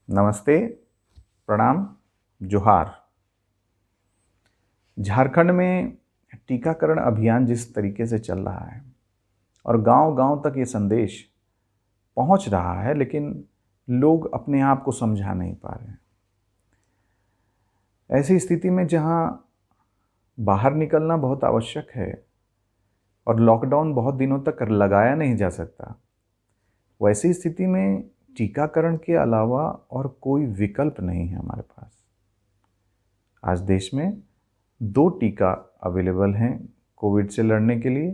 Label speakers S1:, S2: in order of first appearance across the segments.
S1: नमस्ते, प्रणाम, जोहार। झारखंड में टीकाकरण अभियान जिस तरीके से चल रहा है और गांव-गांव तक ये संदेश पहुंच रहा है, लेकिन लोग अपने आप को समझा नहीं पा रहे हैं। ऐसी स्थिति में जहां बाहर निकलना बहुत आवश्यक है और लॉकडाउन बहुत दिनों तक लगाया नहीं जा सकता, वैसी स्थिति में टीकाकरण के अलावा और कोई विकल्प नहीं है हमारे पास। आज देश में 2 टीका अवेलेबल हैं कोविड से लड़ने के लिए।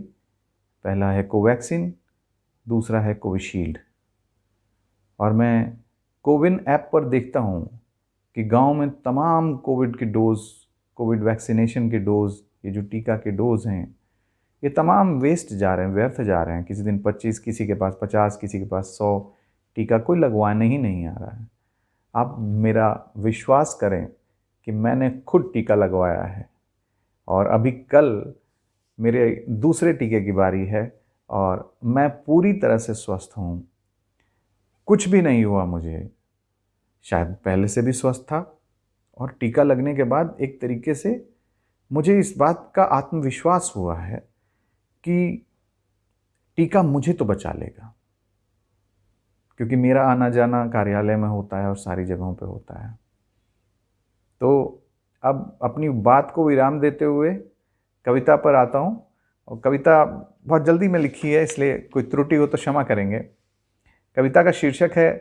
S1: पहला है कोवैक्सीन, दूसरा है कोविशील्ड। और मैं कोविन ऐप पर देखता हूँ कि गांव में तमाम कोविड के डोज, कोविड वैक्सीनेशन के डोज, ये जो टीका के डोज हैं, ये तमाम वेस्ट जा रहे हैं, व्यर्थ जा रहे हैं। किसी दिन 25, किसी के पास 50, किसी के पास 100 टीका, कोई लगवाने ही नहीं आ रहा है। आप मेरा विश्वास करें कि मैंने खुद टीका लगवाया है और अभी कल मेरे दूसरे टीके की बारी है और मैं पूरी तरह से स्वस्थ हूँ। कुछ भी नहीं हुआ मुझे, शायद पहले से भी स्वस्थ था और टीका लगने के बाद एक तरीके से मुझे इस बात का आत्मविश्वास हुआ है कि टीका मुझे तो बचा लेगा, क्योंकि मेरा आना जाना कार्यालय में होता है और सारी जगहों पे होता है। तो अब अपनी बात को विराम देते हुए कविता पर आता हूँ। और कविता बहुत जल्दी में लिखी है, इसलिए कोई त्रुटि हो तो क्षमा करेंगे। कविता का शीर्षक है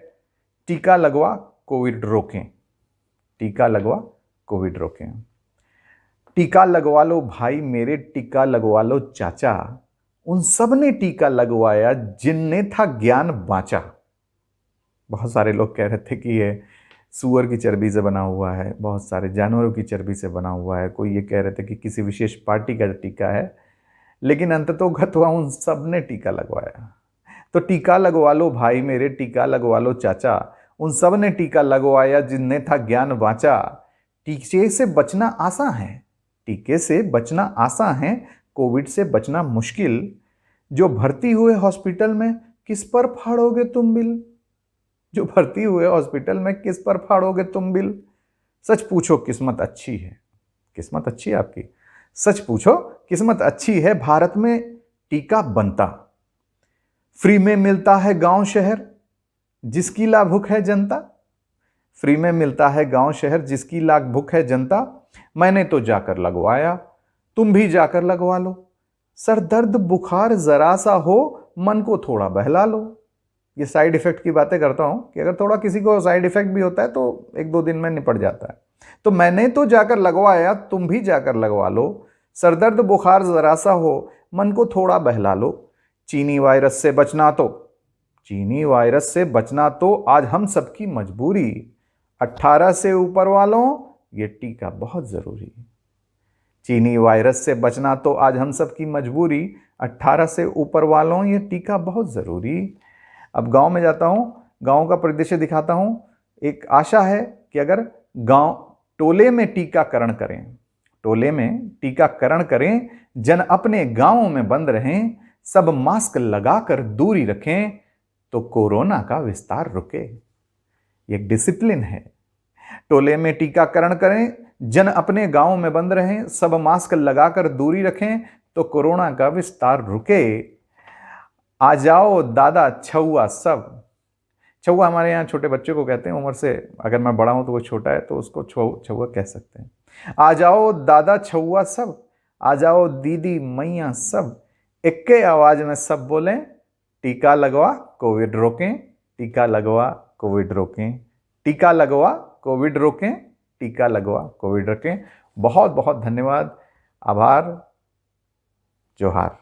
S1: टीका लगवा कोविड रोकें। टीका लगवा कोविड रोकें। टीका लगवा लो भाई मेरे, टीका लगवा लो चाचा, उन सब ने टीका लगवाया जिनने था ज्ञान बांचा। बहुत सारे लोग कह रहे थे कि ये सूअर की चर्बी से बना हुआ है, बहुत सारे जानवरों की चर्बी से बना हुआ है, कोई ये कह रहे थे कि किसी विशेष पार्टी का टीका है, लेकिन अंततोगत्वा उन सब ने टीका लगवाया। तो टीका लगवा लो भाई मेरे, टीका लगवा लो चाचा, उन सब ने टीका लगवाया जिनने था ज्ञान बांचा। टीके से बचना आसान है, टीके से बचना आसान है, कोविड से बचना मुश्किल। जो भर्ती हुए हॉस्पिटल में किस पर फाड़ोगे तुम बिल, जो भर्ती हुए हॉस्पिटल में किस पर फाड़ोगे तुम बिल। सच पूछो किस्मत अच्छी है, किस्मत अच्छी है आपकी। सच पूछो किस्मत अच्छी है, भारत में टीका बनता। फ्री में मिलता है गांव शहर जिसकी लाभ भूख है जनता। फ्री में मिलता है गांव शहर जिसकी लाख भूख है जनता। मैंने तो जाकर लगवाया, तुम भी जाकर लगवा लो। सर दर्द बुखार जरा सा हो, मन को थोड़ा बहला लो। ये साइड इफेक्ट की बातें करता हूं कि अगर थोड़ा किसी को साइड इफेक्ट भी होता है तो 1-2 दिन में निपट जाता है। तो मैंने तो जाकर लगवाया, तुम भी जाकर लगवा लो। सर दर्द बुखार जरा सा हो, मन को थोड़ा बहला लो। चीनी वायरस से बचना तो, चीनी वायरस से बचना तो आज हम सबकी मजबूरी। 18 से ऊपर वालों ये टीका बहुत जरूरी। चीनी वायरस से बचना तो आज हम सबकी मजबूरी। 18 से ऊपर वालों ये टीका बहुत जरूरी। अब गांव में जाता हूं, गांव का परिदृश्य दिखाता हूं। एक आशा है कि अगर गांव टोले में टीकाकरण करें, टोले में टीकाकरण करें, जन अपने गांवों में बंद रहें, सब मास्क लगाकर दूरी रखें, तो कोरोना का विस्तार रुके। ये डिसिप्लिन है। टोले में टीकाकरण करें, जन अपने गांव में बंद रहें, सब मास्क लगाकर दूरी रखें, तो कोरोना का विस्तार रुके। आ जाओ दादा छुआ सब। छुआ हमारे यहाँ छोटे बच्चे को कहते हैं, उम्र से अगर मैं बड़ा हूं तो वो छोटा है तो उसको छुआ कह सकते हैं। आ जाओ दादा छुआ सब, आ जाओ दीदी मैया सब, इक्के आवाज में सब बोलें, टीका लगवा कोविड रोकें, टीका लगवा कोविड रोकें, टीका लगवा कोविड रोकें, टीका लगवा कोविड रोकें। बहुत बहुत धन्यवाद, आभार, जोहार।